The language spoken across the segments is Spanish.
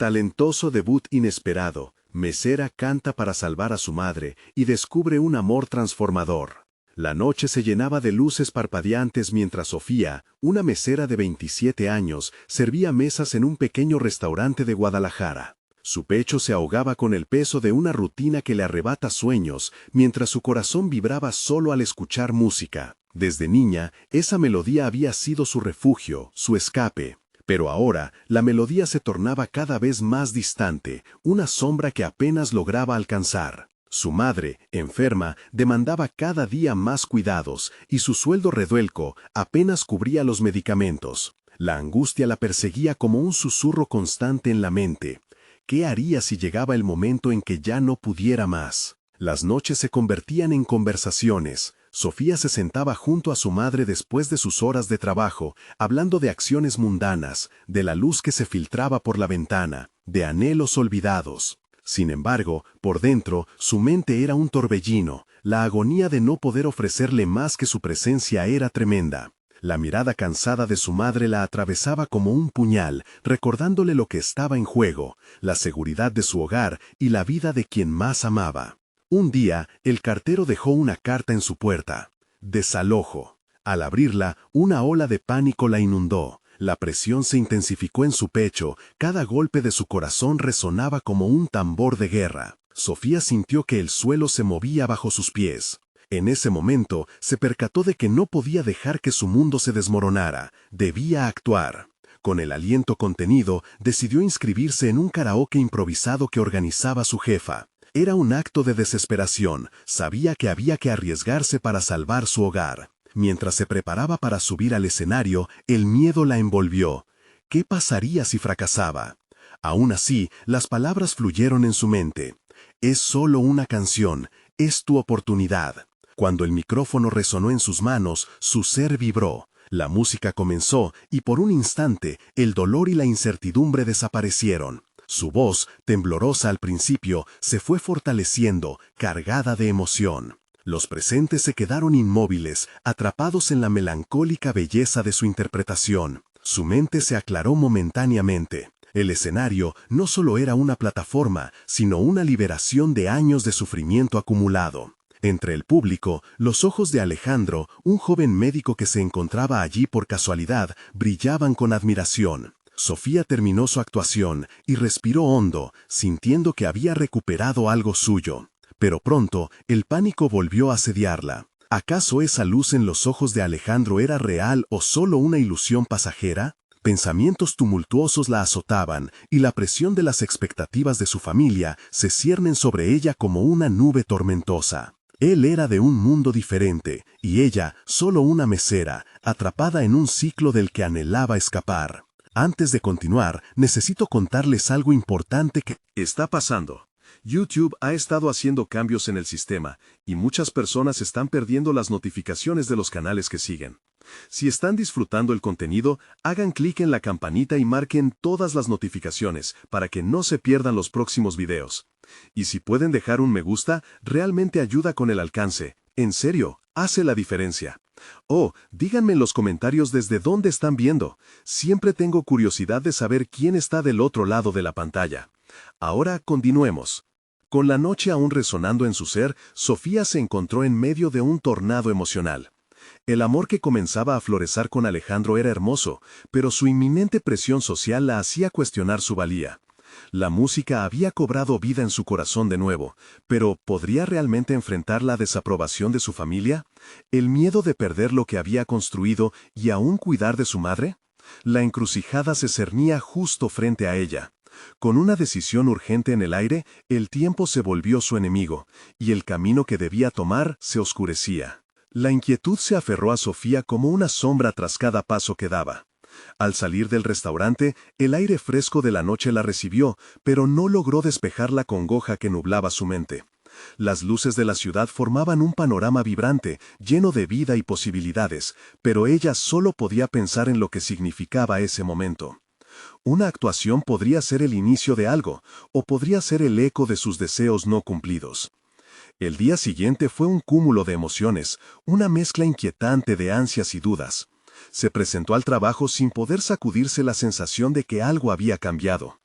Talentoso debut inesperado, Mesera canta para salvar a su madre y descubre un amor transformador. La noche se llenaba de luces parpadeantes mientras Sofía, una mesera de 27 años, servía mesas en un pequeño restaurante de Guadalajara. Su pecho se ahogaba con el peso de una rutina que le arrebata sueños, mientras su corazón vibraba solo al escuchar música. Desde niña, esa melodía había sido su refugio, su escape. Pero ahora, la melodía se tornaba cada vez más distante, una sombra que apenas lograba alcanzar. Su madre, enferma, demandaba cada día más cuidados, y su sueldo reduelco apenas cubría los medicamentos. La angustia la perseguía como un susurro constante en la mente. ¿Qué haría si llegaba el momento en que ya no pudiera más? Las noches se convertían en conversaciones. Sofía se sentaba junto a su madre después de sus horas de trabajo, hablando de acciones mundanas, de la luz que se filtraba por la ventana, de anhelos olvidados. Sin embargo, por dentro, su mente era un torbellino. La agonía de no poder ofrecerle más que su presencia era tremenda. La mirada cansada de su madre la atravesaba como un puñal, recordándole lo que estaba en juego, la seguridad de su hogar y la vida de quien más amaba. Un día, el cartero dejó una carta en su puerta. Desalojo. Al abrirla, una ola de pánico la inundó. La presión se intensificó en su pecho, cada golpe de su corazón resonaba como un tambor de guerra. Sofía sintió que el suelo se movía bajo sus pies. En ese momento, se percató de que no podía dejar que su mundo se desmoronara, debía actuar. Con el aliento contenido, decidió inscribirse en un karaoke improvisado que organizaba su jefa. Era un acto de desesperación, sabía que había que arriesgarse para salvar su hogar. Mientras se preparaba para subir al escenario, el miedo la envolvió. ¿Qué pasaría si fracasaba? Aún así, las palabras fluyeron en su mente. Es solo una canción, es tu oportunidad. Cuando el micrófono resonó en sus manos, su ser vibró. La música comenzó y por un instante, el dolor y la incertidumbre desaparecieron. Su voz, temblorosa al principio, se fue fortaleciendo, cargada de emoción. Los presentes se quedaron inmóviles, atrapados en la melancólica belleza de su interpretación. Su mente se aclaró momentáneamente. El escenario no solo era una plataforma, sino una liberación de años de sufrimiento acumulado. Entre el público, los ojos de Alejandro, un joven médico que se encontraba allí por casualidad, brillaban con admiración. Sofía terminó su actuación y respiró hondo, sintiendo que había recuperado algo suyo. Pero pronto, el pánico volvió a asediarla. ¿Acaso esa luz en los ojos de Alejandro era real o solo una ilusión pasajera? Pensamientos tumultuosos la azotaban, y la presión de las expectativas de su familia se ciernen sobre ella como una nube tormentosa. Él era de un mundo diferente, y ella, solo una mesera, atrapada en un ciclo del que anhelaba escapar. Antes de continuar, necesito contarles algo importante que está pasando. YouTube ha estado haciendo cambios en el sistema, y muchas personas están perdiendo las notificaciones de los canales que siguen. Si están disfrutando el contenido, hagan clic en la campanita y marquen todas las notificaciones para que no se pierdan los próximos videos. Y si pueden dejar un me gusta, realmente ayuda con el alcance. En serio, hace la diferencia. Oh, díganme en los comentarios desde dónde están viendo. Siempre tengo curiosidad de saber quién está del otro lado de la pantalla. Ahora continuemos. Con la noche aún resonando en su ser, Sofía se encontró en medio de un tornado emocional. El amor que comenzaba a florecer con Alejandro era hermoso, pero su inminente presión social la hacía cuestionar su valía. La música había cobrado vida en su corazón de nuevo, pero ¿podría realmente enfrentar la desaprobación de su familia? ¿El miedo de perder lo que había construido y aún cuidar de su madre? La encrucijada se cernía justo frente a ella. Con una decisión urgente en el aire, el tiempo se volvió su enemigo, y el camino que debía tomar se oscurecía. La inquietud se aferró a Sofía como una sombra tras cada paso que daba. Al salir del restaurante, el aire fresco de la noche la recibió, pero no logró despejar la congoja que nublaba su mente. Las luces de la ciudad formaban un panorama vibrante, lleno de vida y posibilidades, pero ella solo podía pensar en lo que significaba ese momento. Una actuación podría ser el inicio de algo, o podría ser el eco de sus deseos no cumplidos. El día siguiente fue un cúmulo de emociones, una mezcla inquietante de ansias y dudas. Se presentó al trabajo sin poder sacudirse la sensación de que algo había cambiado.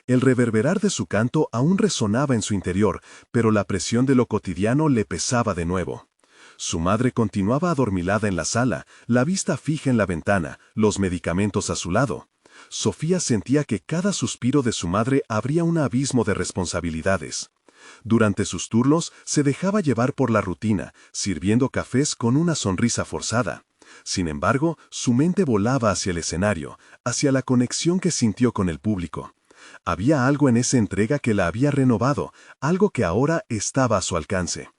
El reverberar de su canto aún resonaba en su interior, pero la presión de lo cotidiano le pesaba de nuevo. Su madre continuaba adormilada en la sala, la vista fija en la ventana, los medicamentos a su lado. Sofía sentía que cada suspiro de su madre abría un abismo de responsabilidades. Durante sus turnos se dejaba llevar por la rutina, sirviendo cafés con una sonrisa forzada. Sin embargo, su mente volaba hacia el escenario, hacia la conexión que sintió con el público. Había algo en esa entrega que la había renovado, algo que ahora estaba a su alcance.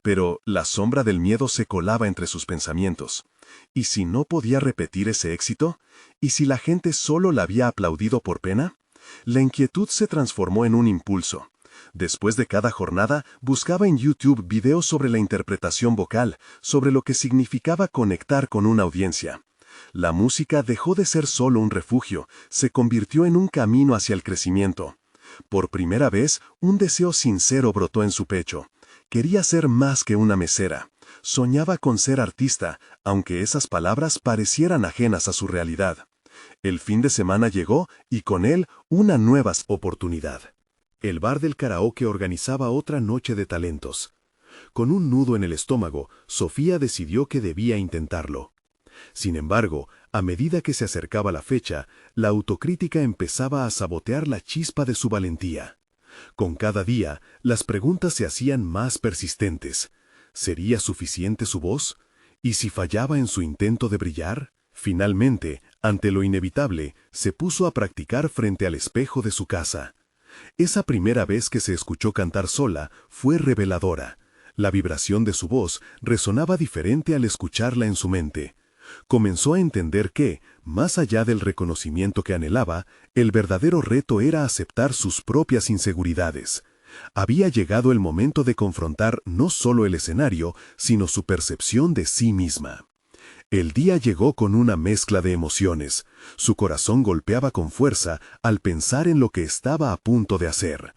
Pero la sombra del miedo se colaba entre sus pensamientos. ¿Y si no podía repetir ese éxito? ¿Y si la gente solo la había aplaudido por pena? La inquietud se transformó en un impulso. Después de cada jornada, buscaba en YouTube videos sobre la interpretación vocal, sobre lo que significaba conectar con una audiencia. La música dejó de ser solo un refugio, se convirtió en un camino hacia el crecimiento. Por primera vez, un deseo sincero brotó en su pecho. Quería ser más que una mesera. Soñaba con ser artista, aunque esas palabras parecieran ajenas a su realidad. El fin de semana llegó y con él una nueva oportunidad. El bar del karaoke organizaba otra noche de talentos. Con un nudo en el estómago, Sofía decidió que debía intentarlo. Sin embargo, a medida que se acercaba la fecha, la autocrítica empezaba a sabotear la chispa de su valentía. Con cada día, las preguntas se hacían más persistentes. ¿Sería suficiente su voz? ¿Y si fallaba en su intento de brillar? Finalmente, ante lo inevitable, se puso a practicar frente al espejo de su casa. Esa primera vez que se escuchó cantar sola fue reveladora. La vibración de su voz resonaba diferente al escucharla en su mente. Comenzó a entender que, más allá del reconocimiento que anhelaba, el verdadero reto era aceptar sus propias inseguridades. Había llegado el momento de confrontar no solo el escenario, sino su percepción de sí misma. El día llegó con una mezcla de emociones. Su corazón golpeaba con fuerza al pensar en lo que estaba a punto de hacer.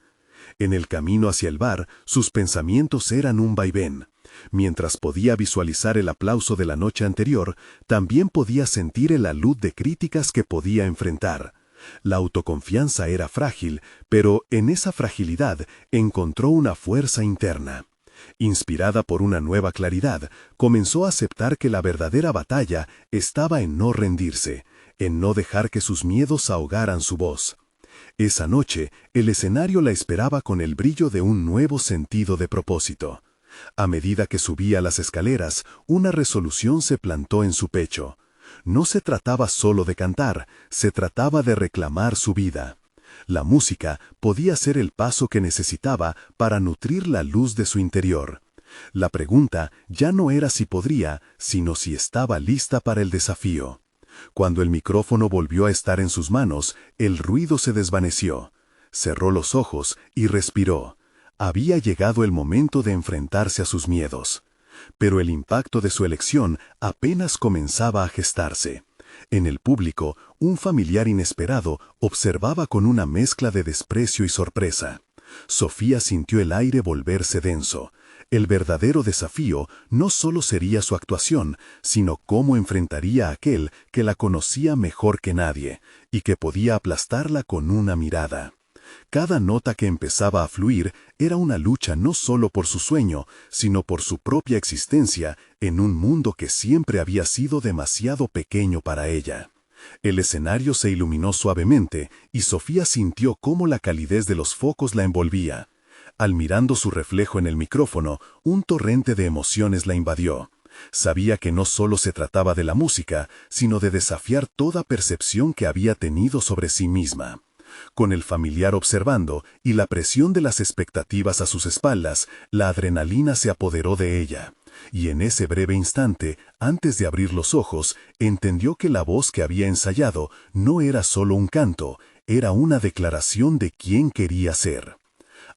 En el camino hacia el bar, sus pensamientos eran un vaivén. Mientras podía visualizar el aplauso de la noche anterior, también podía sentir el alud de críticas que podía enfrentar. La autoconfianza era frágil, pero en esa fragilidad encontró una fuerza interna. Inspirada por una nueva claridad, comenzó a aceptar que la verdadera batalla estaba en no rendirse, en no dejar que sus miedos ahogaran su voz. Esa noche, el escenario la esperaba con el brillo de un nuevo sentido de propósito. A medida que subía las escaleras, una resolución se plantó en su pecho. No se trataba solo de cantar, se trataba de reclamar su vida. La música podía ser el paso que necesitaba para nutrir la luz de su interior. La pregunta ya no era si podría, sino si estaba lista para el desafío. Cuando el micrófono volvió a estar en sus manos, el ruido se desvaneció. Cerró los ojos y respiró. Había llegado el momento de enfrentarse a sus miedos. Pero el impacto de su elección apenas comenzaba a gestarse. En el público, un familiar inesperado observaba con una mezcla de desprecio y sorpresa. Sofía sintió el aire volverse denso. El verdadero desafío no solo sería su actuación, sino cómo enfrentaría a aquel que la conocía mejor que nadie, y que podía aplastarla con una mirada. Cada nota que empezaba a fluir era una lucha no solo por su sueño, sino por su propia existencia en un mundo que siempre había sido demasiado pequeño para ella. El escenario se iluminó suavemente y Sofía sintió cómo la calidez de los focos la envolvía. Al mirando su reflejo en el micrófono, un torrente de emociones la invadió. Sabía que no solo se trataba de la música, sino de desafiar toda percepción que había tenido sobre sí misma. Con el familiar observando y la presión de las expectativas a sus espaldas, la adrenalina se apoderó de ella. Y en ese breve instante, antes de abrir los ojos, entendió que la voz que había ensayado no era solo un canto, era una declaración de quién quería ser.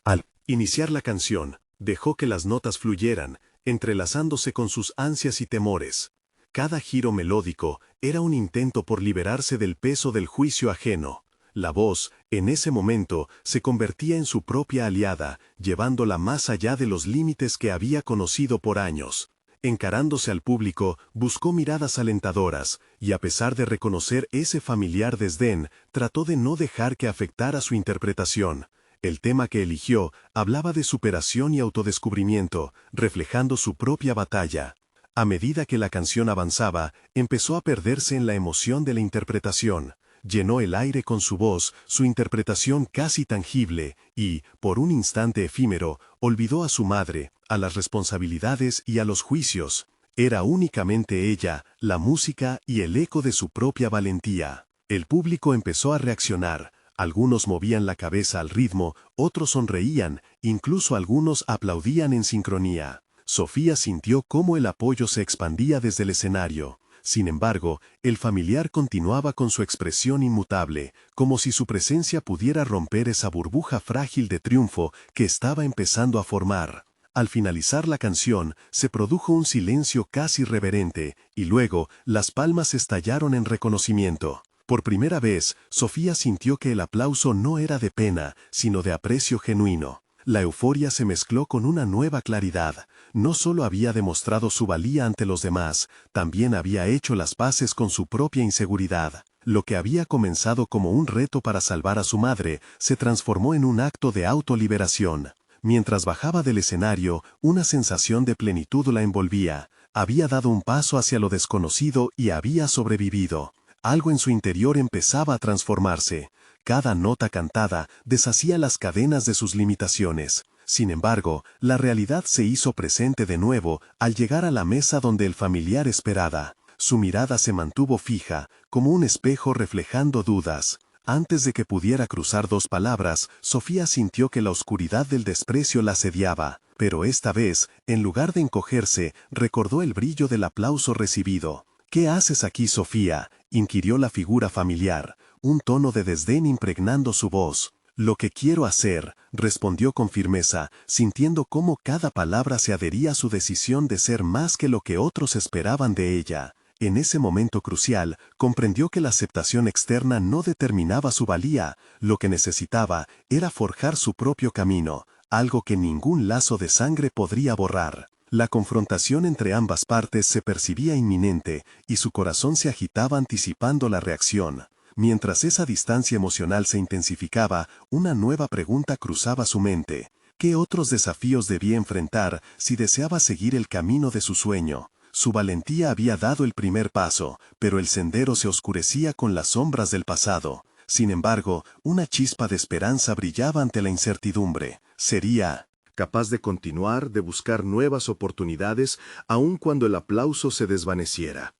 Al iniciar la canción, dejó que las notas fluyeran, entrelazándose con sus ansias y temores. Cada giro melódico era un intento por liberarse del peso del juicio ajeno. La voz, en ese momento, se convertía en su propia aliada, llevándola más allá de los límites que había conocido por años. Encarándose al público, buscó miradas alentadoras, y a pesar de reconocer ese familiar desdén, trató de no dejar que afectara su interpretación. El tema que eligió hablaba de superación y autodescubrimiento, reflejando su propia batalla. A medida que la canción avanzaba, empezó a perderse en la emoción de la interpretación. Llenó el aire con su voz, su interpretación casi tangible, y, por un instante efímero, olvidó a su madre, a las responsabilidades y a los juicios. Era únicamente ella, la música y el eco de su propia valentía. El público empezó a reaccionar. Algunos movían la cabeza al ritmo, otros sonreían, incluso algunos aplaudían en sincronía. Sofía sintió cómo el apoyo se expandía desde el escenario. Sin embargo, el familiar continuaba con su expresión inmutable, como si su presencia pudiera romper esa burbuja frágil de triunfo que estaba empezando a formar. Al finalizar la canción, se produjo un silencio casi reverente, y luego, las palmas estallaron en reconocimiento. Por primera vez, Sofía sintió que el aplauso no era de pena, sino de aprecio genuino. La euforia se mezcló con una nueva claridad. No solo había demostrado su valía ante los demás, también había hecho las paces con su propia inseguridad. Lo que había comenzado como un reto para salvar a su madre, se transformó en un acto de autoliberación. Mientras bajaba del escenario, una sensación de plenitud la envolvía. Había dado un paso hacia lo desconocido y había sobrevivido. Algo en su interior empezaba a transformarse. Cada nota cantada deshacía las cadenas de sus limitaciones. Sin embargo, la realidad se hizo presente de nuevo al llegar a la mesa donde el familiar esperaba. Su mirada se mantuvo fija, como un espejo reflejando dudas. Antes de que pudiera cruzar dos palabras, Sofía sintió que la oscuridad del desprecio la asediaba, pero esta vez, en lugar de encogerse, recordó el brillo del aplauso recibido. «¿Qué haces aquí, Sofía?», inquirió la figura familiar, un tono de desdén impregnando su voz. «Lo que quiero hacer», respondió con firmeza, sintiendo cómo cada palabra se adhería a su decisión de ser más que lo que otros esperaban de ella. En ese momento crucial, comprendió que la aceptación externa no determinaba su valía. Lo que necesitaba era forjar su propio camino, algo que ningún lazo de sangre podría borrar. La confrontación entre ambas partes se percibía inminente, y su corazón se agitaba anticipando la reacción. Mientras esa distancia emocional se intensificaba, una nueva pregunta cruzaba su mente. ¿Qué otros desafíos debía enfrentar si deseaba seguir el camino de su sueño? Su valentía había dado el primer paso, pero el sendero se oscurecía con las sombras del pasado. Sin embargo, una chispa de esperanza brillaba ante la incertidumbre. Sería capaz de continuar, de buscar nuevas oportunidades, aun cuando el aplauso se desvaneciera.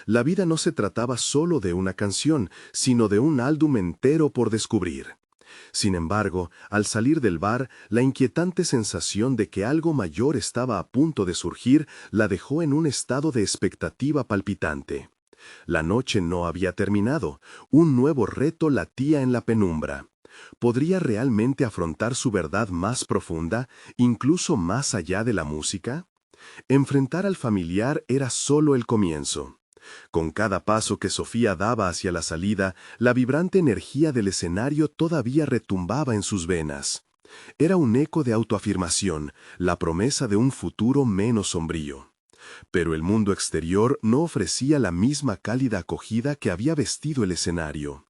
La vida no se trataba solo de una canción, sino de un álbum entero por descubrir. Sin embargo, al salir del bar, la inquietante sensación de que algo mayor estaba a punto de surgir la dejó en un estado de expectativa palpitante. La noche no había terminado, un nuevo reto latía en la penumbra. ¿Podría realmente afrontar su verdad más profunda, incluso más allá de la música? Enfrentar al familiar era solo el comienzo. Con cada paso que Sofía daba hacia la salida, la vibrante energía del escenario todavía retumbaba en sus venas. Era un eco de autoafirmación, la promesa de un futuro menos sombrío. Pero el mundo exterior no ofrecía la misma cálida acogida que había vestido el escenario.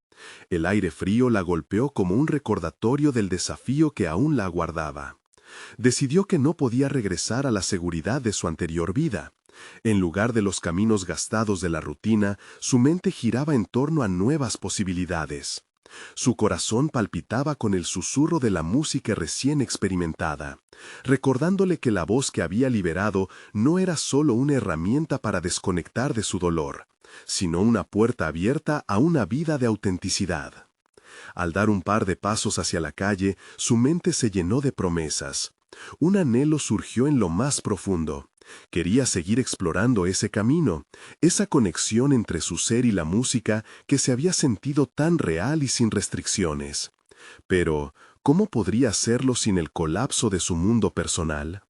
El aire frío la golpeó como un recordatorio del desafío que aún la aguardaba. Decidió que no podía regresar a la seguridad de su anterior vida. En lugar de los caminos gastados de la rutina, su mente giraba en torno a nuevas posibilidades. Su corazón palpitaba con el susurro de la música recién experimentada, recordándole que la voz que había liberado no era solo una herramienta para desconectar de su dolor, sino una puerta abierta a una vida de autenticidad. Al dar un par de pasos hacia la calle, su mente se llenó de promesas. Un anhelo surgió en lo más profundo. Quería seguir explorando ese camino, esa conexión entre su ser y la música que se había sentido tan real y sin restricciones. Pero, ¿cómo podría hacerlo sin el colapso de su mundo personal?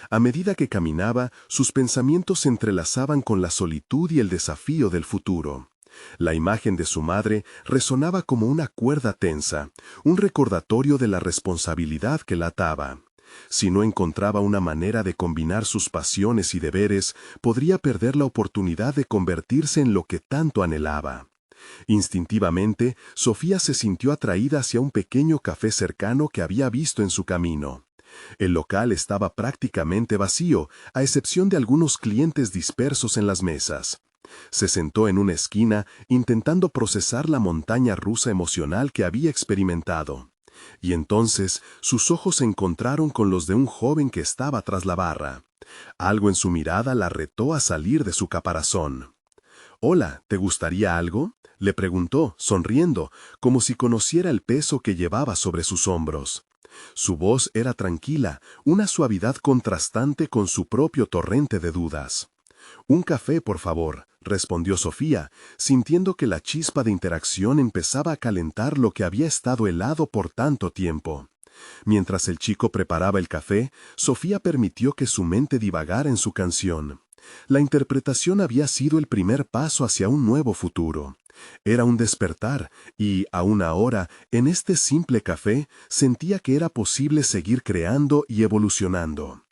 A medida que caminaba, sus pensamientos se entrelazaban con la solitud y el desafío del futuro. La imagen de su madre resonaba como una cuerda tensa, un recordatorio de la responsabilidad que la ataba. Si no encontraba una manera de combinar sus pasiones y deberes, podría perder la oportunidad de convertirse en lo que tanto anhelaba. Instintivamente, Sofía se sintió atraída hacia un pequeño café cercano que había visto en su camino. El local estaba prácticamente vacío, a excepción de algunos clientes dispersos en las mesas. Se sentó en una esquina, intentando procesar la montaña rusa emocional que había experimentado. Y entonces sus ojos se encontraron con los de un joven que estaba tras la barra. Algo en su mirada la retó a salir de su caparazón. «Hola, ¿te gustaría algo?», le preguntó, sonriendo, como si conociera el peso que llevaba sobre sus hombros. Su voz era tranquila, una suavidad contrastante con su propio torrente de dudas. «Un café, por favor», respondió Sofía, sintiendo que la chispa de interacción empezaba a calentar lo que había estado helado por tanto tiempo. Mientras el chico preparaba el café, Sofía permitió que su mente divagara en su canción. La interpretación había sido el primer paso hacia un nuevo futuro. Era un despertar, y, aún ahora, en este simple café, sentía que era posible seguir creando y evolucionando.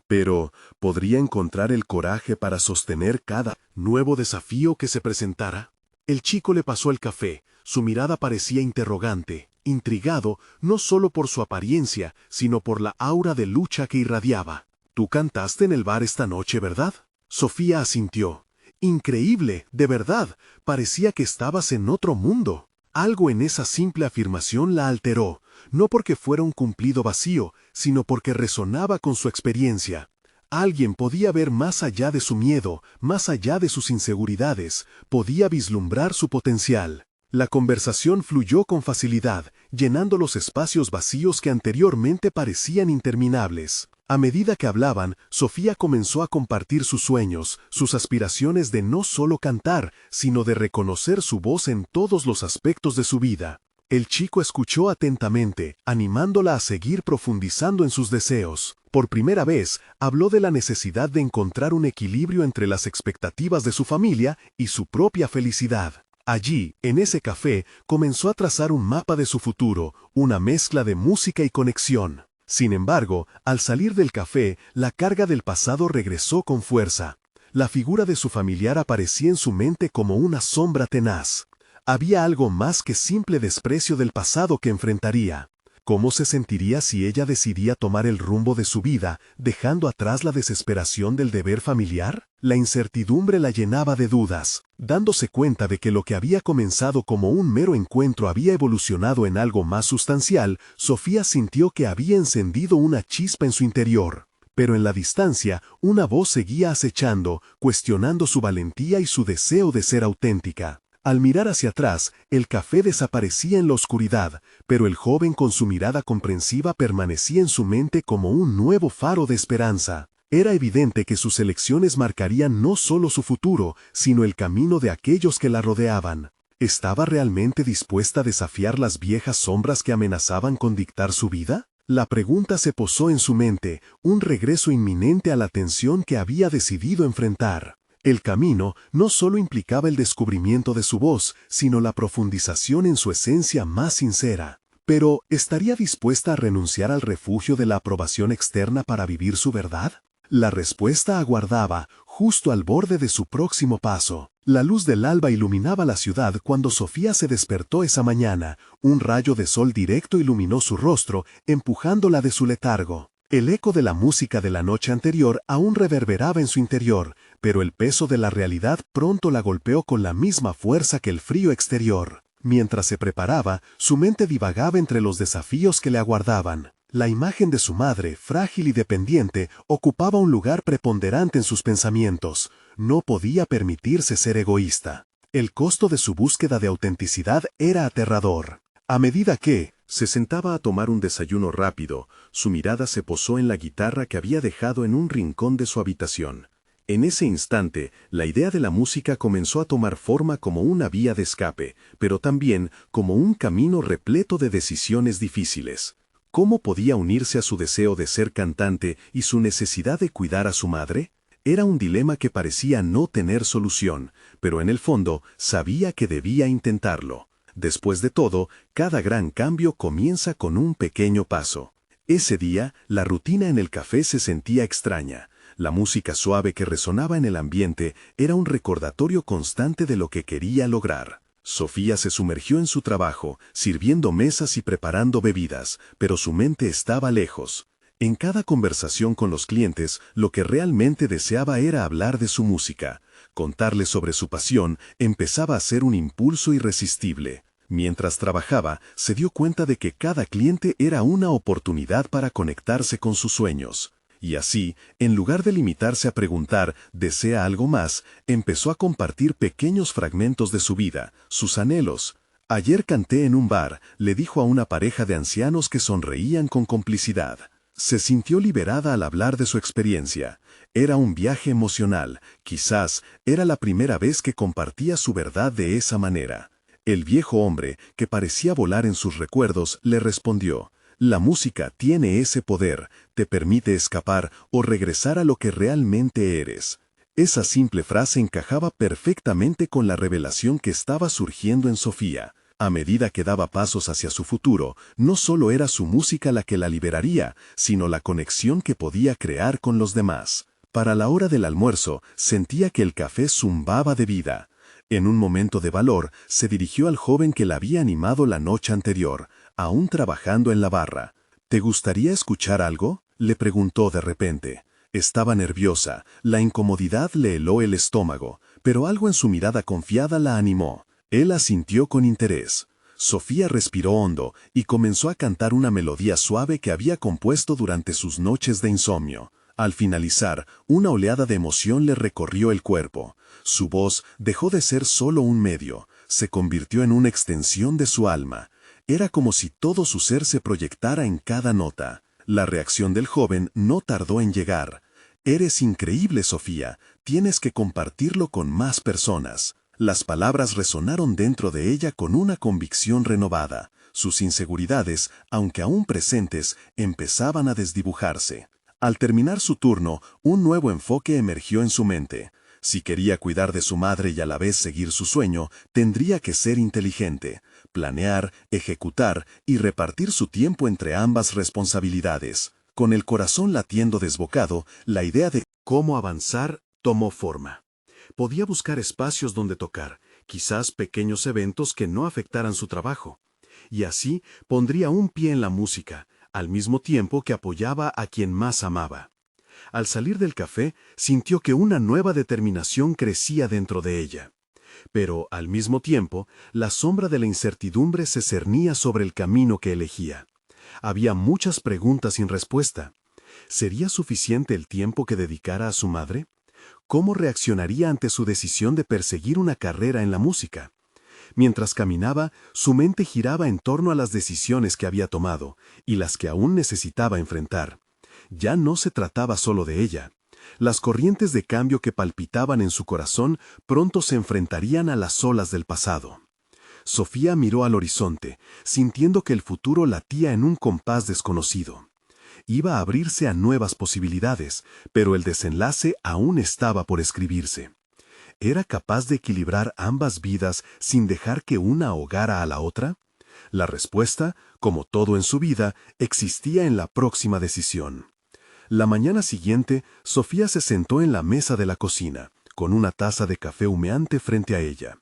Pero, ¿podría encontrar el coraje para sostener cada nuevo desafío que se presentara? El chico le pasó el café, su mirada parecía interrogante, intrigado no solo por su apariencia, sino por la aura de lucha que irradiaba. «Tú cantaste en el bar esta noche, ¿verdad?». Sofía asintió. «Increíble, de verdad, parecía que estabas en otro mundo». Algo en esa simple afirmación la alteró, no porque fuera un cumplido vacío, sino porque resonaba con su experiencia. Alguien podía ver más allá de su miedo, más allá de sus inseguridades, podía vislumbrar su potencial. La conversación fluyó con facilidad, llenando los espacios vacíos que anteriormente parecían interminables. A medida que hablaban, Sofía comenzó a compartir sus sueños, sus aspiraciones de no solo cantar, sino de reconocer su voz en todos los aspectos de su vida. El chico escuchó atentamente, animándola a seguir profundizando en sus deseos. Por primera vez, habló de la necesidad de encontrar un equilibrio entre las expectativas de su familia y su propia felicidad. Allí, en ese café, comenzó a trazar un mapa de su futuro, una mezcla de música y conexión. Sin embargo, al salir del café, la carga del pasado regresó con fuerza. La figura de su familiar aparecía en su mente como una sombra tenaz. Había algo más que simple desprecio del pasado que enfrentaría. ¿Cómo se sentiría si ella decidía tomar el rumbo de su vida, dejando atrás la desesperación del deber familiar? La incertidumbre la llenaba de dudas. Dándose cuenta de que lo que había comenzado como un mero encuentro había evolucionado en algo más sustancial, Sofía sintió que había encendido una chispa en su interior. Pero en la distancia, una voz seguía acechando, cuestionando su valentía y su deseo de ser auténtica. Al mirar hacia atrás, el café desaparecía en la oscuridad, pero el joven con su mirada comprensiva permanecía en su mente como un nuevo faro de esperanza. Era evidente que sus elecciones marcarían no solo su futuro, sino el camino de aquellos que la rodeaban. ¿Estaba realmente dispuesta a desafiar las viejas sombras que amenazaban con dictar su vida? La pregunta se posó en su mente, un regreso inminente a la tensión que había decidido enfrentar. El camino no solo implicaba el descubrimiento de su voz, sino la profundización en su esencia más sincera. Pero, ¿estaría dispuesta a renunciar al refugio de la aprobación externa para vivir su verdad? La respuesta aguardaba, justo al borde de su próximo paso. La luz del alba iluminaba la ciudad cuando Sofía se despertó esa mañana. Un rayo de sol directo iluminó su rostro, empujándola de su letargo. El eco de la música de la noche anterior aún reverberaba en su interior, pero el peso de la realidad pronto la golpeó con la misma fuerza que el frío exterior. Mientras se preparaba, su mente divagaba entre los desafíos que le aguardaban. La imagen de su madre, frágil y dependiente, ocupaba un lugar preponderante en sus pensamientos. No podía permitirse ser egoísta. El costo de su búsqueda de autenticidad era aterrador. A medida que se sentaba a tomar un desayuno rápido, su mirada se posó en la guitarra que había dejado en un rincón de su habitación. En ese instante, la idea de la música comenzó a tomar forma como una vía de escape, pero también como un camino repleto de decisiones difíciles. ¿Cómo podía unirse a su deseo de ser cantante y su necesidad de cuidar a su madre? Era un dilema que parecía no tener solución, pero en el fondo sabía que debía intentarlo. Después de todo, cada gran cambio comienza con un pequeño paso. Ese día, la rutina en el café se sentía extraña. La música suave que resonaba en el ambiente era un recordatorio constante de lo que quería lograr. Sofía se sumergió en su trabajo, sirviendo mesas y preparando bebidas, pero su mente estaba lejos. En cada conversación con los clientes, lo que realmente deseaba era hablar de su música. Contarles sobre su pasión empezaba a ser un impulso irresistible. Mientras trabajaba, se dio cuenta de que cada cliente era una oportunidad para conectarse con sus sueños. Y así, en lugar de limitarse a preguntar ¿desea algo más?, empezó a compartir pequeños fragmentos de su vida, sus anhelos. Ayer canté en un bar, le dijo a una pareja de ancianos que sonreían con complicidad. Se sintió liberada al hablar de su experiencia. Era un viaje emocional, quizás era la primera vez que compartía su verdad de esa manera. El viejo hombre, que parecía volar en sus recuerdos, le respondió: «La música tiene ese poder, te permite escapar o regresar a lo que realmente eres». Esa simple frase encajaba perfectamente con la revelación que estaba surgiendo en Sofía. A medida que daba pasos hacia su futuro, no solo era su música la que la liberaría, sino la conexión que podía crear con los demás. Para la hora del almuerzo, sentía que el café zumbaba de vida. En un momento de valor, se dirigió al joven que la había animado la noche anterior, aún trabajando en la barra. «¿Te gustaría escuchar algo?», le preguntó de repente. Estaba nerviosa, la incomodidad le heló el estómago, pero algo en su mirada confiada la animó. Él asintió con interés. Sofía respiró hondo y comenzó a cantar una melodía suave que había compuesto durante sus noches de insomnio. Al finalizar, una oleada de emoción le recorrió el cuerpo. Su voz dejó de ser solo un medio, se convirtió en una extensión de su alma. Era como si todo su ser se proyectara en cada nota. La reacción del joven no tardó en llegar. «Eres increíble, Sofía, tienes que compartirlo con más personas». Las palabras resonaron dentro de ella con una convicción renovada. Sus inseguridades, aunque aún presentes, empezaban a desdibujarse. Al terminar su turno, un nuevo enfoque emergió en su mente. Si quería cuidar de su madre y a la vez seguir su sueño, tendría que ser inteligente, planear, ejecutar y repartir su tiempo entre ambas responsabilidades. Con el corazón latiendo desbocado, la idea de cómo avanzar tomó forma. Podía buscar espacios donde tocar, quizás pequeños eventos que no afectaran su trabajo. Y así pondría un pie en la música, al mismo tiempo que apoyaba a quien más amaba. Al salir del café, sintió que una nueva determinación crecía dentro de ella. Pero, al mismo tiempo, la sombra de la incertidumbre se cernía sobre el camino que elegía. Había muchas preguntas sin respuesta. ¿Sería suficiente el tiempo que dedicara a su madre? ¿Cómo reaccionaría ante su decisión de perseguir una carrera en la música? Mientras caminaba, su mente giraba en torno a las decisiones que había tomado y las que aún necesitaba enfrentar. Ya no se trataba solo de ella. Las corrientes de cambio que palpitaban en su corazón pronto se enfrentarían a las olas del pasado. Sofía miró al horizonte, sintiendo que el futuro latía en un compás desconocido. Iba a abrirse a nuevas posibilidades, pero el desenlace aún estaba por escribirse. ¿Era capaz de equilibrar ambas vidas sin dejar que una ahogara a la otra? La respuesta, como todo en su vida, existía en la próxima decisión. La mañana siguiente, Sofía se sentó en la mesa de la cocina, con una taza de café humeante frente a ella.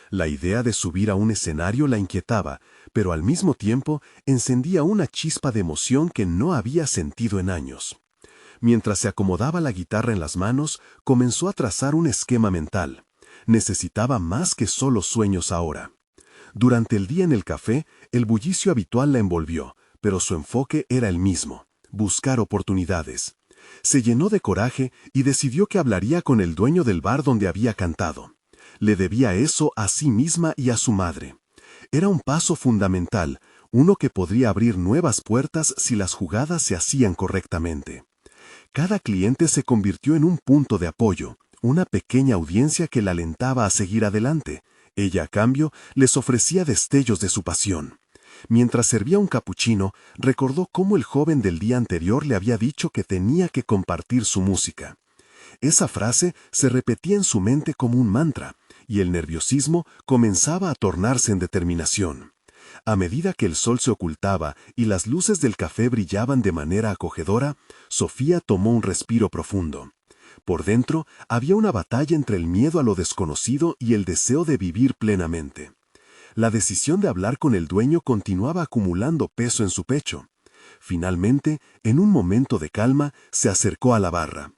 La idea de subir a un escenario la inquietaba, pero al mismo tiempo encendía una chispa de emoción que no había sentido en años. Mientras se acomodaba la guitarra en las manos, comenzó a trazar un esquema mental. Necesitaba más que solo sueños ahora. Durante el día en el café, el bullicio habitual la envolvió, pero su enfoque era el mismo: buscar oportunidades. Se llenó de coraje y decidió que hablaría con el dueño del bar donde había cantado. Le debía eso a sí misma y a su madre. Era un paso fundamental, uno que podría abrir nuevas puertas si las jugadas se hacían correctamente. Cada cliente se convirtió en un punto de apoyo, una pequeña audiencia que la alentaba a seguir adelante. Ella, a cambio, les ofrecía destellos de su pasión. Mientras servía un capuchino, recordó cómo el joven del día anterior le había dicho que tenía que compartir su música. Esa frase se repetía en su mente como un mantra, y el nerviosismo comenzaba a tornarse en determinación. A medida que el sol se ocultaba y las luces del café brillaban de manera acogedora, Sofía tomó un respiro profundo. Por dentro había una batalla entre el miedo a lo desconocido y el deseo de vivir plenamente. La decisión de hablar con el dueño continuaba acumulando peso en su pecho. Finalmente, en un momento de calma, se acercó a la barra.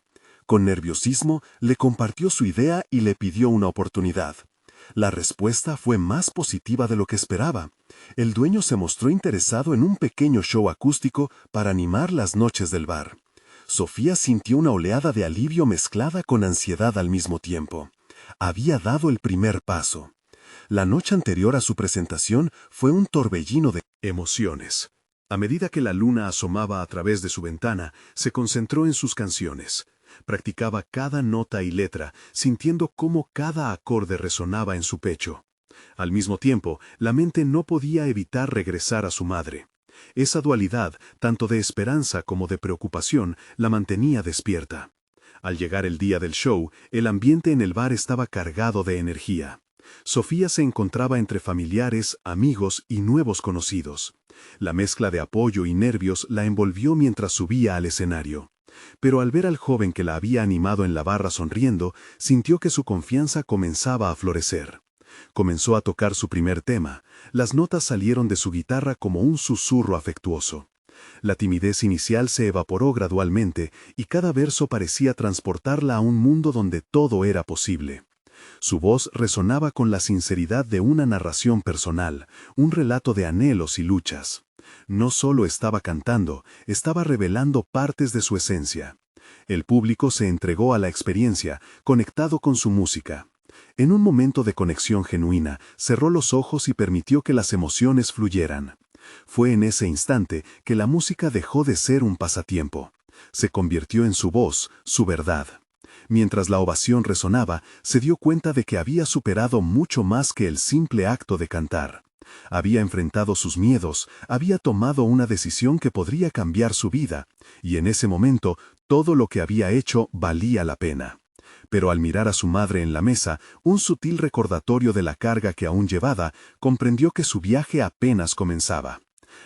Con nerviosismo, le compartió su idea y le pidió una oportunidad. La respuesta fue más positiva de lo que esperaba. El dueño se mostró interesado en un pequeño show acústico para animar las noches del bar. Sofía sintió una oleada de alivio mezclada con ansiedad al mismo tiempo. Había dado el primer paso. La noche anterior a su presentación fue un torbellino de emociones. A medida que la luna asomaba a través de su ventana, se concentró en sus canciones. Practicaba cada nota y letra, sintiendo cómo cada acorde resonaba en su pecho. Al mismo tiempo, la mente no podía evitar regresar a su madre. Esa dualidad, tanto de esperanza como de preocupación, la mantenía despierta. Al llegar el día del show, el ambiente en el bar estaba cargado de energía. Sofía se encontraba entre familiares, amigos y nuevos conocidos. La mezcla de apoyo y nervios la envolvió mientras subía al escenario. Pero al ver al joven que la había animado en la barra sonriendo, sintió que su confianza comenzaba a florecer. Comenzó a tocar su primer tema. Las notas salieron de su guitarra como un susurro afectuoso. La timidez inicial se evaporó gradualmente y cada verso parecía transportarla a un mundo donde todo era posible. Su voz resonaba con la sinceridad de una narración personal, un relato de anhelos y luchas. No solo estaba cantando, estaba revelando partes de su esencia. El público se entregó a la experiencia, conectado con su música. En un momento de conexión genuina, cerró los ojos y permitió que las emociones fluyeran. Fue en ese instante que la música dejó de ser un pasatiempo. Se convirtió en su voz, su verdad. Mientras la ovación resonaba, se dio cuenta de que había superado mucho más que el simple acto de cantar. Había enfrentado sus miedos, había tomado una decisión que podría cambiar su vida, y en ese momento todo lo que había hecho valía la pena. Pero al mirar a su madre en la mesa, un sutil recordatorio de la carga que aún llevaba, comprendió que su viaje apenas comenzaba.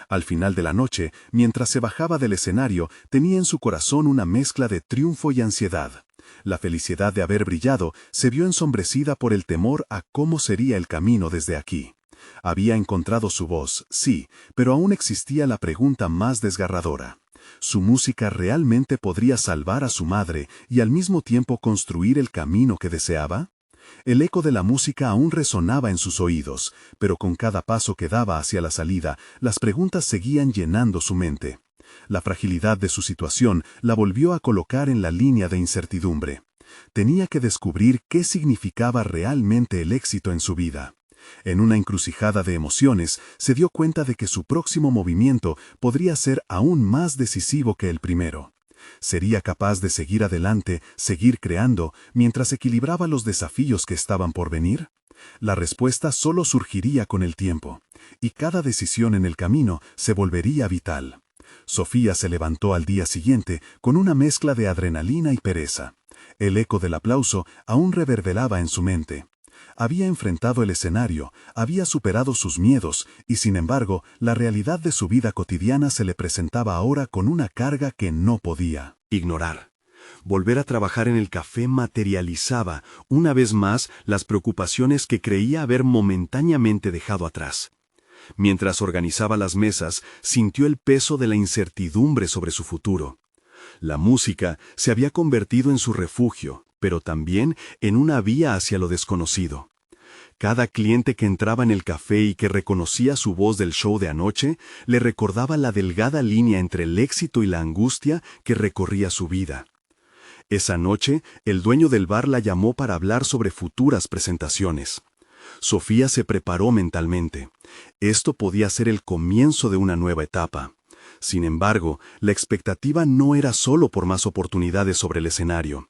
Al final de la noche, mientras se bajaba del escenario, tenía en su corazón una mezcla de triunfo y ansiedad. La felicidad de haber brillado se vio ensombrecida por el temor a cómo sería el camino desde aquí. Había encontrado su voz, sí, pero aún existía la pregunta más desgarradora. ¿Su música realmente podría salvar a su madre y al mismo tiempo construir el camino que deseaba? El eco de la música aún resonaba en sus oídos, pero con cada paso que daba hacia la salida, las preguntas seguían llenando su mente. La fragilidad de su situación la volvió a colocar en la línea de incertidumbre. Tenía que descubrir qué significaba realmente el éxito en su vida. En una encrucijada de emociones, se dio cuenta de que su próximo movimiento podría ser aún más decisivo que el primero. ¿Sería capaz de seguir adelante, seguir creando, mientras equilibraba los desafíos que estaban por venir? La respuesta solo surgiría con el tiempo, y cada decisión en el camino se volvería vital. Sofía se levantó al día siguiente con una mezcla de adrenalina y pereza. El eco del aplauso aún reverberaba en su mente. Había enfrentado el escenario, había superado sus miedos, y sin embargo, la realidad de su vida cotidiana se le presentaba ahora con una carga que no podía ignorar. Volver a trabajar en el café materializaba, una vez más, las preocupaciones que creía haber momentáneamente dejado atrás. Mientras organizaba las mesas, sintió el peso de la incertidumbre sobre su futuro. La música se había convertido en su refugio, pero también en una vía hacia lo desconocido. Cada cliente que entraba en el café y que reconocía su voz del show de anoche, le recordaba la delgada línea entre el éxito y la angustia que recorría su vida. Esa noche, el dueño del bar la llamó para hablar sobre futuras presentaciones. Sofía se preparó mentalmente. Esto podía ser el comienzo de una nueva etapa. Sin embargo, la expectativa no era solo por más oportunidades sobre el escenario.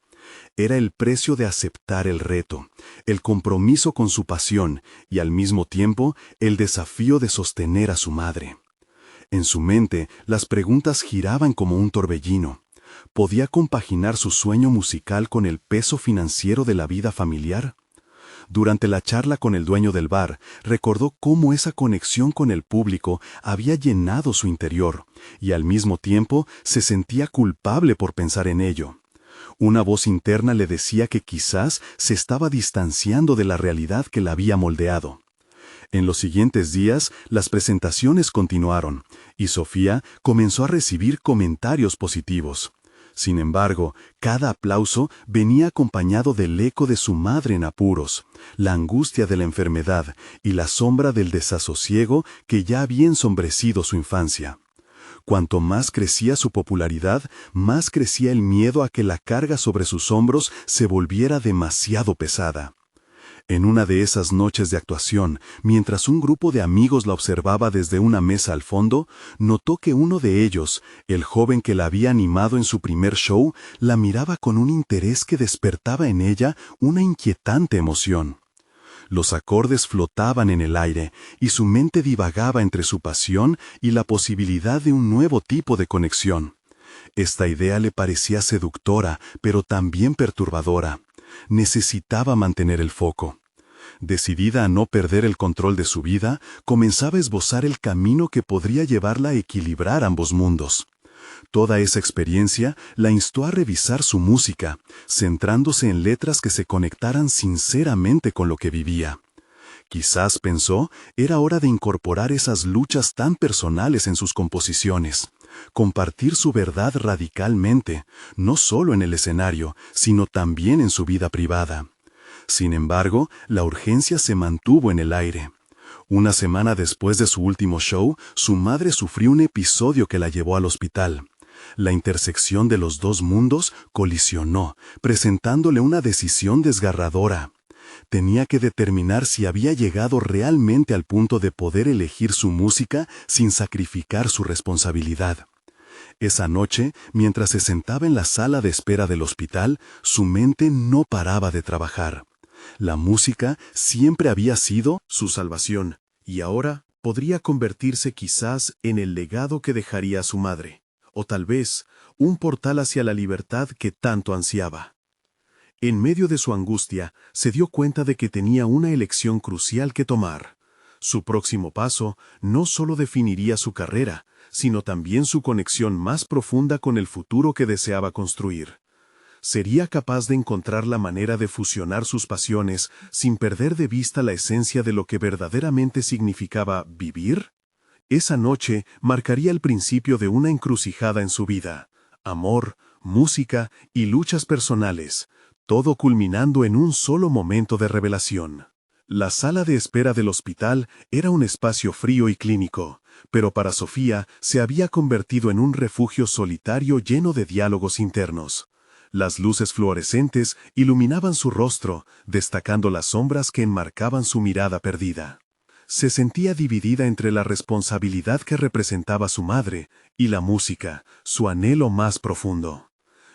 Era el precio de aceptar el reto, el compromiso con su pasión y al mismo tiempo el desafío de sostener a su madre. En su mente, las preguntas giraban como un torbellino. ¿Podía compaginar su sueño musical con el peso financiero de la vida familiar? Durante la charla con el dueño del bar, recordó cómo esa conexión con el público había llenado su interior, y al mismo tiempo se sentía culpable por pensar en ello. Una voz interna le decía que quizás se estaba distanciando de la realidad que la había moldeado. En los siguientes días, las presentaciones continuaron, y Sofía comenzó a recibir comentarios positivos. Sin embargo, cada aplauso venía acompañado del eco de su madre en apuros, la angustia de la enfermedad y la sombra del desasosiego que ya había ensombrecido su infancia. Cuanto más crecía su popularidad, más crecía el miedo a que la carga sobre sus hombros se volviera demasiado pesada. En una de esas noches de actuación, mientras un grupo de amigos la observaba desde una mesa al fondo, notó que uno de ellos, el joven que la había animado en su primer show, la miraba con un interés que despertaba en ella una inquietante emoción. Los acordes flotaban en el aire, y su mente divagaba entre su pasión y la posibilidad de un nuevo tipo de conexión. Esta idea le parecía seductora, pero también perturbadora. Necesitaba mantener el foco. Decidida a no perder el control de su vida, comenzaba a esbozar el camino que podría llevarla a equilibrar ambos mundos. Toda esa experiencia la instó a revisar su música, centrándose en letras que se conectaran sinceramente con lo que vivía. Quizás, pensó, era hora de incorporar esas luchas tan personales en sus composiciones. Compartir su verdad radicalmente, no solo en el escenario, sino también en su vida privada. Sin embargo, la urgencia se mantuvo en el aire. Una semana después de su último show, su madre sufrió un episodio que la llevó al hospital. La intersección de los dos mundos colisionó, presentándole una decisión desgarradora. Tenía que determinar si había llegado realmente al punto de poder elegir su música sin sacrificar su responsabilidad. Esa noche, mientras se sentaba en la sala de espera del hospital, su mente no paraba de trabajar. La música siempre había sido su salvación, y ahora podría convertirse quizás en el legado que dejaría a su madre, o tal vez un portal hacia la libertad que tanto ansiaba. En medio de su angustia, se dio cuenta de que tenía una elección crucial que tomar. Su próximo paso no solo definiría su carrera, sino también su conexión más profunda con el futuro que deseaba construir. ¿Sería capaz de encontrar la manera de fusionar sus pasiones sin perder de vista la esencia de lo que verdaderamente significaba vivir? Esa noche marcaría el principio de una encrucijada en su vida: amor, música y luchas personales, todo culminando en un solo momento de revelación. La sala de espera del hospital era un espacio frío y clínico, pero para Sofía se había convertido en un refugio solitario lleno de diálogos internos. Las luces fluorescentes iluminaban su rostro, destacando las sombras que enmarcaban su mirada perdida. Se sentía dividida entre la responsabilidad que representaba su madre y la música, su anhelo más profundo.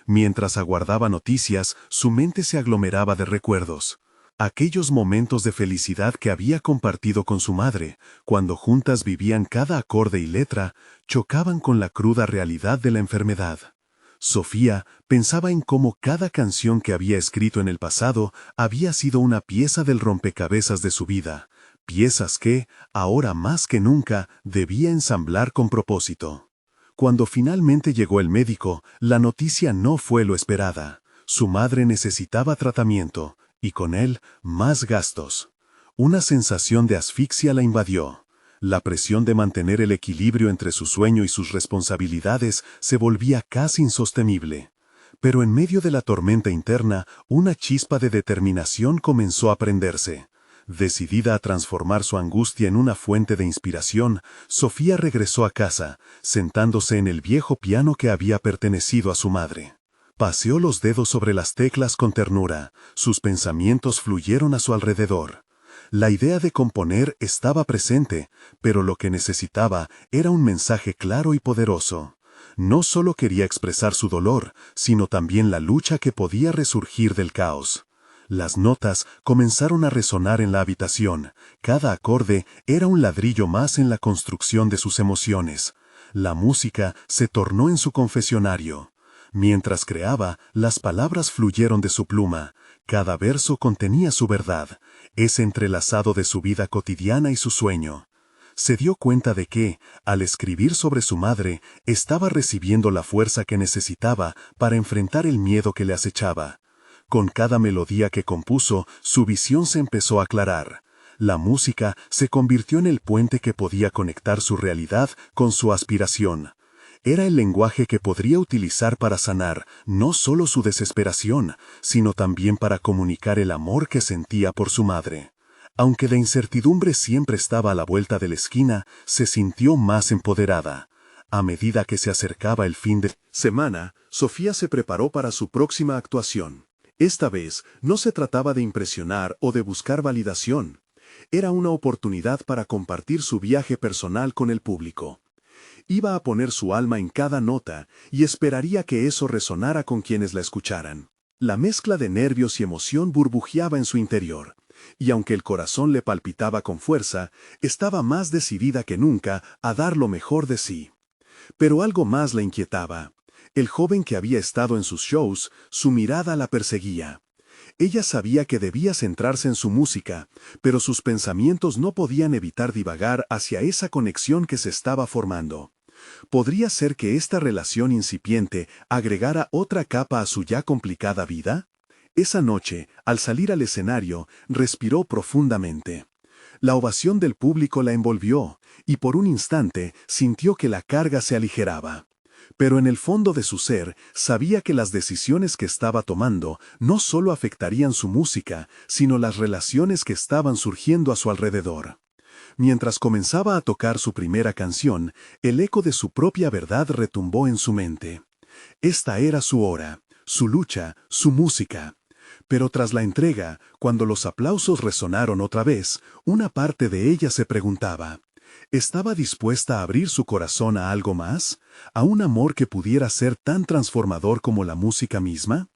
Mientras aguardaba noticias, su mente se aglomeraba de recuerdos. Aquellos momentos de felicidad que había compartido con su madre, cuando juntas vivían cada acorde y letra, chocaban con la cruda realidad de la enfermedad. Sofía pensaba en cómo cada canción que había escrito en el pasado había sido una pieza del rompecabezas de su vida, piezas que, ahora más que nunca, debía ensamblar con propósito. Cuando finalmente llegó el médico, la noticia no fue lo esperada. Su madre necesitaba tratamiento, y con él, más gastos. Una sensación de asfixia la invadió. La presión de mantener el equilibrio entre su sueño y sus responsabilidades se volvía casi insostenible. Pero en medio de la tormenta interna, una chispa de determinación comenzó a prenderse. Decidida a transformar su angustia en una fuente de inspiración, Sofía regresó a casa, sentándose en el viejo piano que había pertenecido a su madre. Paseó los dedos sobre las teclas con ternura, sus pensamientos fluyeron a su alrededor. La idea de componer estaba presente, pero lo que necesitaba era un mensaje claro y poderoso. No solo quería expresar su dolor, sino también la lucha que podía resurgir del caos. Las notas comenzaron a resonar en la habitación. Cada acorde era un ladrillo más en la construcción de sus emociones. La música se tornó en su confesionario. Mientras creaba, las palabras fluyeron de su pluma. Cada verso contenía su verdad, ese entrelazado de su vida cotidiana y su sueño. Se dio cuenta de que, al escribir sobre su madre, estaba recibiendo la fuerza que necesitaba para enfrentar el miedo que le acechaba. Con cada melodía que compuso, su visión se empezó a aclarar. La música se convirtió en el puente que podía conectar su realidad con su aspiración. Era el lenguaje que podría utilizar para sanar no solo su desesperación, sino también para comunicar el amor que sentía por su madre. Aunque la incertidumbre siempre estaba a la vuelta de la esquina, se sintió más empoderada. A medida que se acercaba el fin de semana, Sofía se preparó para su próxima actuación. Esta vez no se trataba de impresionar o de buscar validación. Era una oportunidad para compartir su viaje personal con el público. Iba a poner su alma en cada nota y esperaría que eso resonara con quienes la escucharan. La mezcla de nervios y emoción burbujeaba en su interior, y aunque el corazón le palpitaba con fuerza, estaba más decidida que nunca a dar lo mejor de sí. Pero algo más la inquietaba. El joven que había estado en sus shows, su mirada la perseguía. Ella sabía que debía centrarse en su música, pero sus pensamientos no podían evitar divagar hacia esa conexión que se estaba formando. ¿Podría ser que esta relación incipiente agregara otra capa a su ya complicada vida? Esa noche, al salir al escenario, respiró profundamente. La ovación del público la envolvió, y por un instante sintió que la carga se aligeraba. Pero en el fondo de su ser sabía que las decisiones que estaba tomando no solo afectarían su música, sino las relaciones que estaban surgiendo a su alrededor. Mientras comenzaba a tocar su primera canción, el eco de su propia verdad retumbó en su mente. Esta era su hora, su lucha, su música. Pero tras la entrega, cuando los aplausos resonaron otra vez, una parte de ella se preguntaba, ¿estaba dispuesta a abrir su corazón a algo más? ¿A un amor que pudiera ser tan transformador como la música misma?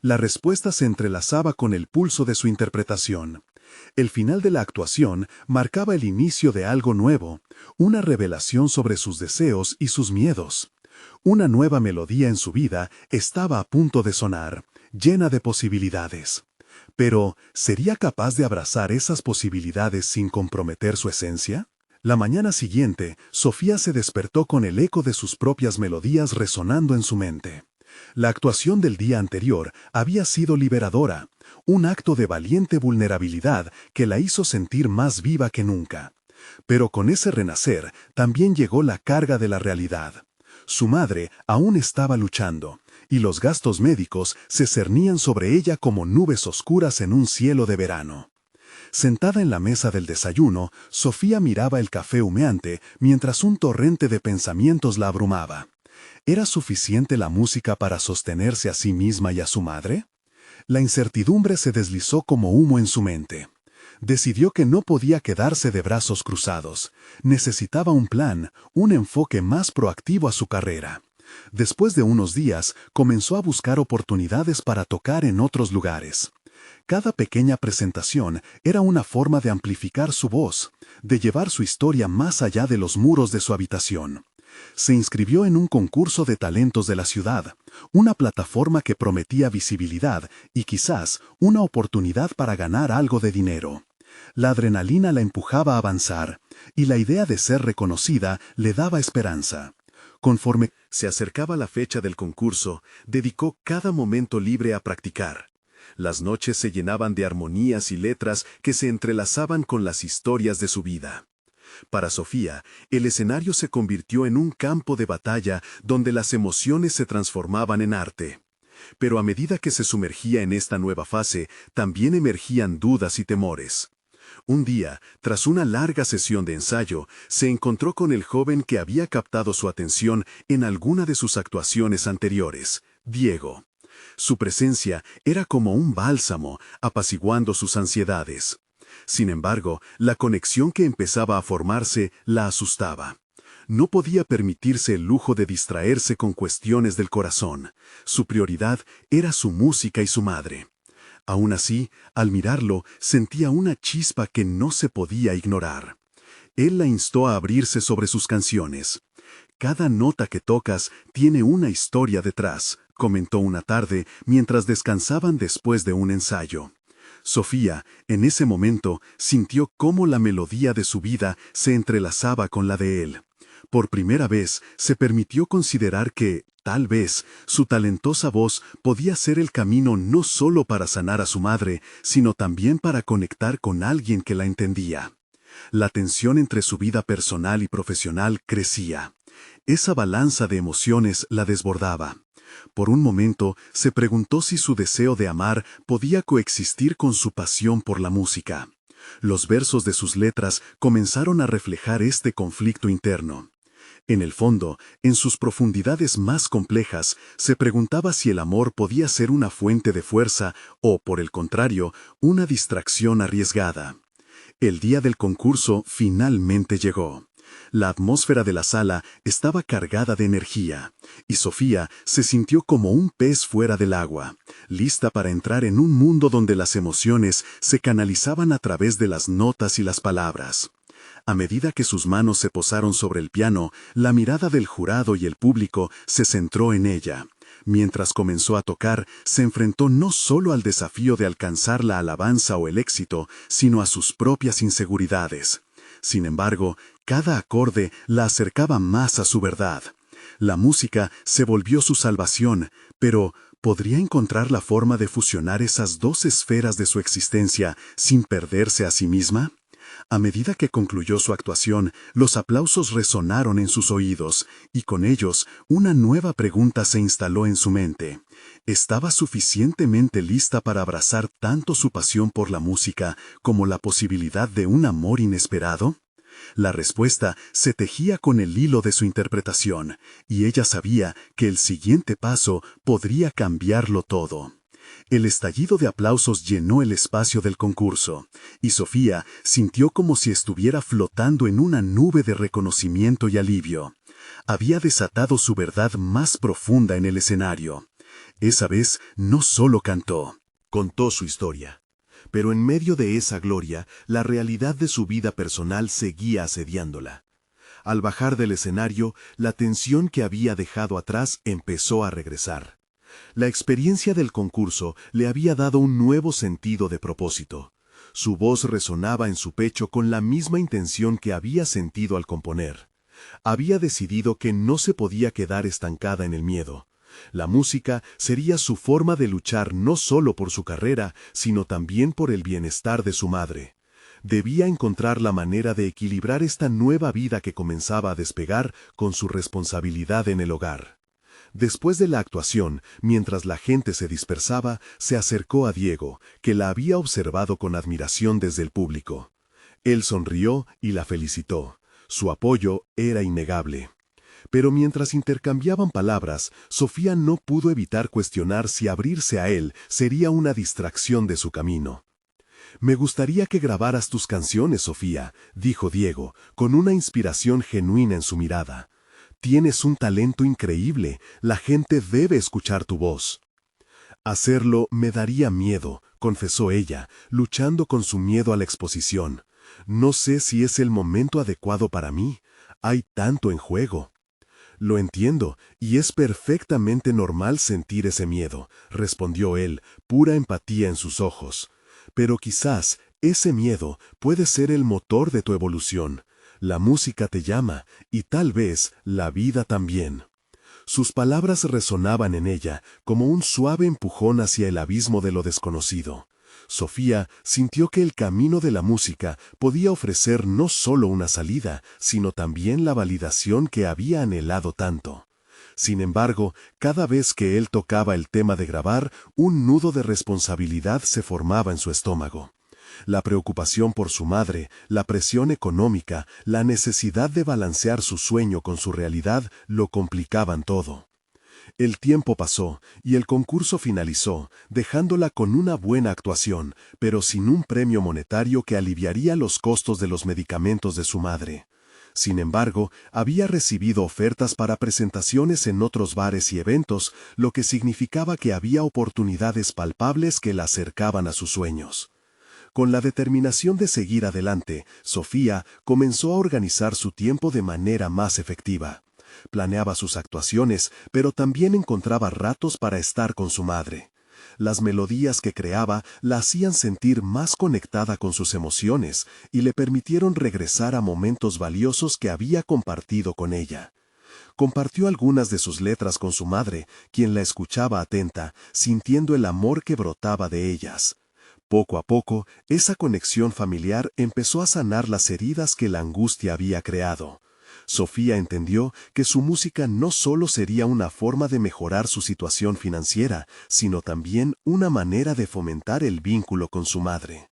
La respuesta se entrelazaba con el pulso de su interpretación. El final de la actuación marcaba el inicio de algo nuevo, una revelación sobre sus deseos y sus miedos. Una nueva melodía en su vida estaba a punto de sonar, llena de posibilidades. Pero, ¿sería capaz de abrazar esas posibilidades sin comprometer su esencia? La mañana siguiente, Sofía se despertó con el eco de sus propias melodías resonando en su mente. La actuación del día anterior había sido liberadora, un acto de valiente vulnerabilidad que la hizo sentir más viva que nunca. Pero con ese renacer también llegó la carga de la realidad. Su madre aún estaba luchando, y los gastos médicos se cernían sobre ella como nubes oscuras en un cielo de verano. Sentada en la mesa del desayuno, Sofía miraba el café humeante mientras un torrente de pensamientos la abrumaba. ¿Era suficiente la música para sostenerse a sí misma y a su madre? La incertidumbre se deslizó como humo en su mente. Decidió que no podía quedarse de brazos cruzados. Necesitaba un plan, un enfoque más proactivo a su carrera. Después de unos días, comenzó a buscar oportunidades para tocar en otros lugares. Cada pequeña presentación era una forma de amplificar su voz, de llevar su historia más allá de los muros de su habitación. Se inscribió en un concurso de talentos de la ciudad, una plataforma que prometía visibilidad y quizás una oportunidad para ganar algo de dinero. La adrenalina la empujaba a avanzar, y la idea de ser reconocida le daba esperanza. Conforme se acercaba la fecha del concurso, dedicó cada momento libre a practicar. Las noches se llenaban de armonías y letras que se entrelazaban con las historias de su vida. Para Sofía, el escenario se convirtió en un campo de batalla donde las emociones se transformaban en arte. Pero a medida que se sumergía en esta nueva fase, también emergían dudas y temores. Un día, tras una larga sesión de ensayo, se encontró con el joven que había captado su atención en alguna de sus actuaciones anteriores, Diego. Su presencia era como un bálsamo, apaciguando sus ansiedades. Sin embargo, la conexión que empezaba a formarse la asustaba. No podía permitirse el lujo de distraerse con cuestiones del corazón. Su prioridad era su música y su madre. Aún así, al mirarlo, sentía una chispa que no se podía ignorar. Él la instó a abrirse sobre sus canciones. Cada nota que tocas tiene una historia detrás, comentó una tarde mientras descansaban después de un ensayo. Sofía, en ese momento, sintió cómo la melodía de su vida se entrelazaba con la de él. Por primera vez, se permitió considerar que, tal vez, su talentosa voz podía ser el camino no solo para sanar a su madre, sino también para conectar con alguien que la entendía. La tensión entre su vida personal y profesional crecía. Esa balanza de emociones la desbordaba. Por un momento se preguntó si su deseo de amar podía coexistir con su pasión por la música. Los versos de sus letras comenzaron a reflejar este conflicto interno. En el fondo, en sus profundidades más complejas, se preguntaba si el amor podía ser una fuente de fuerza o, por el contrario, una distracción arriesgada. El día del concurso finalmente llegó. La atmósfera de la sala estaba cargada de energía, y Sofía se sintió como un pez fuera del agua, lista para entrar en un mundo donde las emociones se canalizaban a través de las notas y las palabras. A medida que sus manos se posaron sobre el piano, la mirada del jurado y el público se centró en ella. Mientras comenzó a tocar, se enfrentó no solo al desafío de alcanzar la alabanza o el éxito, sino a sus propias inseguridades. Sin embargo, cada acorde la acercaba más a su verdad. La música se volvió su salvación, pero ¿podría encontrar la forma de fusionar esas dos esferas de su existencia sin perderse a sí misma? A medida que concluyó su actuación, los aplausos resonaron en sus oídos, y con ellos una nueva pregunta se instaló en su mente. ¿Estaba suficientemente lista para abrazar tanto su pasión por la música como la posibilidad de un amor inesperado? La respuesta se tejía con el hilo de su interpretación, y ella sabía que el siguiente paso podría cambiarlo todo. El estallido de aplausos llenó el espacio del concurso, y Sofía sintió como si estuviera flotando en una nube de reconocimiento y alivio. Había desatado su verdad más profunda en el escenario. Esa vez no solo cantó, Contó su historia. Pero en medio de esa gloria, la realidad de su vida personal seguía asediándola. Al bajar del escenario, la tensión que había dejado atrás empezó a regresar. La experiencia del concurso le había dado un nuevo sentido de propósito. Su voz resonaba en su pecho con la misma intención que había sentido al componer. Había decidido que no se podía quedar estancada en el miedo. La música sería su forma de luchar no solo por su carrera, sino también por el bienestar de su madre. Debía encontrar la manera de equilibrar esta nueva vida que comenzaba a despegar con su responsabilidad en el hogar. Después de la actuación, mientras la gente se dispersaba, se acercó a Diego, que la había observado con admiración desde el público. Él sonrió y la felicitó. Su apoyo era innegable. Pero mientras intercambiaban palabras, Sofía no pudo evitar cuestionar si abrirse a él sería una distracción de su camino. «Me gustaría que grabaras tus canciones, Sofía», dijo Diego, con una inspiración genuina en su mirada. «Tienes un talento increíble, la gente debe escuchar tu voz». «Hacerlo me daría miedo», confesó ella, luchando con su miedo a la exposición. «No sé si es el momento adecuado para mí. Hay tanto en juego». «Lo entiendo, y es perfectamente normal sentir ese miedo», respondió él, pura empatía en sus ojos. «Pero quizás ese miedo puede ser el motor de tu evolución. La música te llama, y tal vez la vida también». Sus palabras resonaban en ella como un suave empujón hacia el abismo de lo desconocido. Sofía sintió que el camino de la música podía ofrecer no solo una salida, sino también la validación que había anhelado tanto. Sin embargo, cada vez que él tocaba el tema de grabar, un nudo de responsabilidad se formaba en su estómago. La preocupación por su madre, la presión económica, la necesidad de balancear su sueño con su realidad lo complicaban todo. El tiempo pasó y el concurso finalizó, dejándola con una buena actuación, pero sin un premio monetario que aliviaría los costos de los medicamentos de su madre. Sin embargo, había recibido ofertas para presentaciones en otros bares y eventos, lo que significaba que había oportunidades palpables que la acercaban a sus sueños. Con la determinación de seguir adelante, Sofía comenzó a organizar su tiempo de manera más efectiva. Planeaba sus actuaciones, pero también encontraba ratos para estar con su madre. Las melodías que creaba la hacían sentir más conectada con sus emociones y le permitieron regresar a momentos valiosos que había compartido con ella. Compartió algunas de sus letras con su madre, quien la escuchaba atenta, sintiendo el amor que brotaba de ellas. Poco a poco, esa conexión familiar empezó a sanar las heridas que la angustia había creado. Sofía entendió que su música no solo sería una forma de mejorar su situación financiera, sino también una manera de fomentar el vínculo con su madre.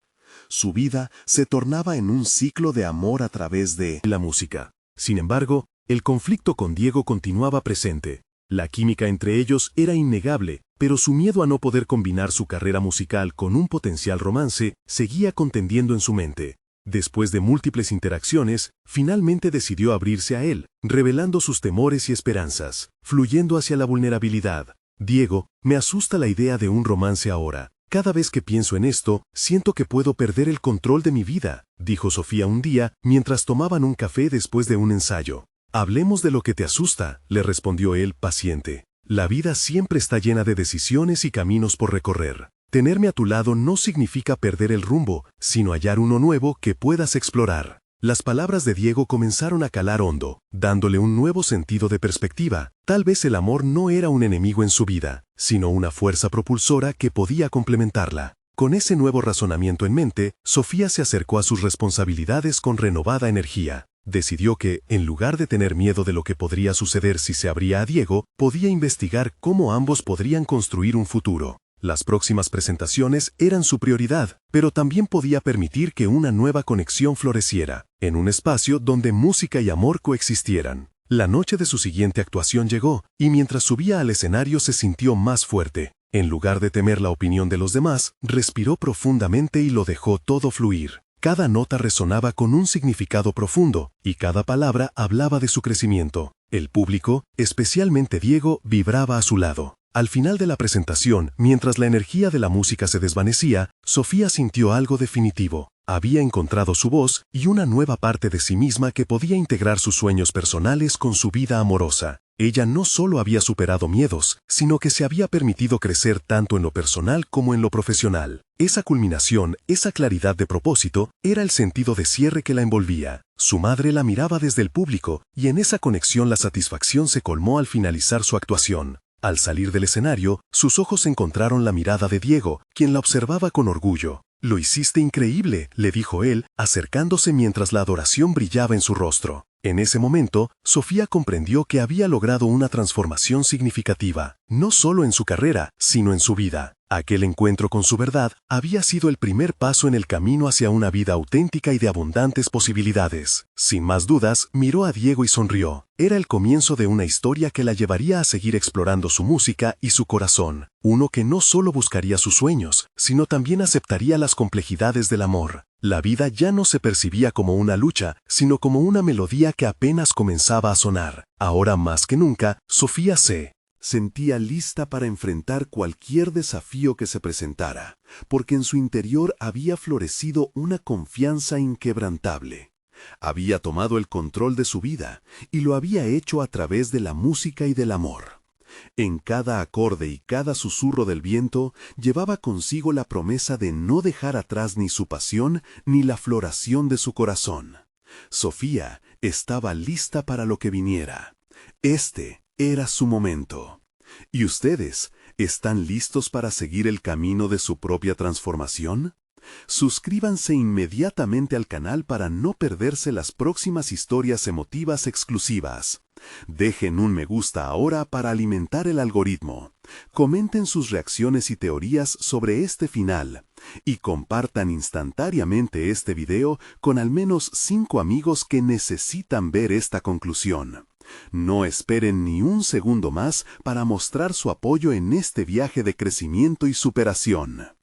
Su vida se tornaba en un ciclo de amor a través de la música. Sin embargo, el conflicto con Diego continuaba presente. La química entre ellos era innegable, pero su miedo a no poder combinar su carrera musical con un potencial romance seguía contendiendo en su mente. Después de múltiples interacciones, finalmente decidió abrirse a él, revelando sus temores y esperanzas, fluyendo hacia la vulnerabilidad. Diego, me asusta la idea de un romance ahora. Cada vez que pienso en esto, siento que puedo perder el control de mi vida, dijo Sofía un día mientras tomaban un café después de un ensayo. Hablemos de lo que te asusta, le respondió él, paciente. La vida siempre está llena de decisiones y caminos por recorrer. Tenerme a tu lado no significa perder el rumbo, sino hallar uno nuevo que puedas explorar. Las palabras de Diego comenzaron a calar hondo, dándole un nuevo sentido de perspectiva. Tal vez el amor no era un enemigo en su vida, sino una fuerza propulsora que podía complementarla. Con ese nuevo razonamiento en mente, Sofía se acercó a sus responsabilidades con renovada energía. Decidió que, en lugar de tener miedo de lo que podría suceder si se abría a Diego, podía investigar cómo ambos podrían construir un futuro. Las próximas presentaciones eran su prioridad, pero también podía permitir que una nueva conexión floreciera, en un espacio donde música y amor coexistieran. La noche de su siguiente actuación llegó, y mientras subía al escenario se sintió más fuerte. En lugar de temer la opinión de los demás, respiró profundamente y lo dejó todo fluir. Cada nota resonaba con un significado profundo, y cada palabra hablaba de su crecimiento. El público, especialmente Diego, vibraba a su lado. Al final de la presentación, mientras la energía de la música se desvanecía, Sofía sintió algo definitivo. Había encontrado su voz y una nueva parte de sí misma que podía integrar sus sueños personales con su vida amorosa. Ella no solo había superado miedos, sino que se había permitido crecer tanto en lo personal como en lo profesional. Esa culminación, esa claridad de propósito, era el sentido de cierre que la envolvía. Su madre la miraba desde el público, y en esa conexión la satisfacción se colmó al finalizar su actuación. Al salir del escenario, sus ojos encontraron la mirada de Diego, quien la observaba con orgullo. «Lo hiciste increíble», le dijo él, acercándose mientras la adoración brillaba en su rostro. En ese momento, Sofía comprendió que había logrado una transformación significativa, no solo en su carrera, sino en su vida. Aquel encuentro con su verdad había sido el primer paso en el camino hacia una vida auténtica y de abundantes posibilidades. Sin más dudas, miró a Diego y sonrió. Era el comienzo de una historia que la llevaría a seguir explorando su música y su corazón. Uno que no solo buscaría sus sueños, sino también aceptaría las complejidades del amor. La vida ya no se percibía como una lucha, sino como una melodía que apenas comenzaba a sonar. Ahora más que nunca, Sofía se sentía lista para enfrentar cualquier desafío que se presentara, porque en su interior había florecido una confianza inquebrantable. Había tomado el control de su vida, y lo había hecho a través de la música y del amor. En cada acorde y cada susurro del viento llevaba consigo la promesa de no dejar atrás ni su pasión ni la floración de su corazón. Sofía estaba lista para lo que viniera. Este era su momento. ¿Y ustedes están listos para seguir el camino de su propia transformación? Suscríbanse inmediatamente al canal para no perderse las próximas historias emotivas exclusivas. Dejen un me gusta ahora para alimentar el algoritmo. Comenten sus reacciones y teorías sobre este final. Y compartan instantáneamente este video con al menos 5 amigos que necesitan ver esta conclusión. No esperen ni un segundo más para mostrar su apoyo en este viaje de crecimiento y superación.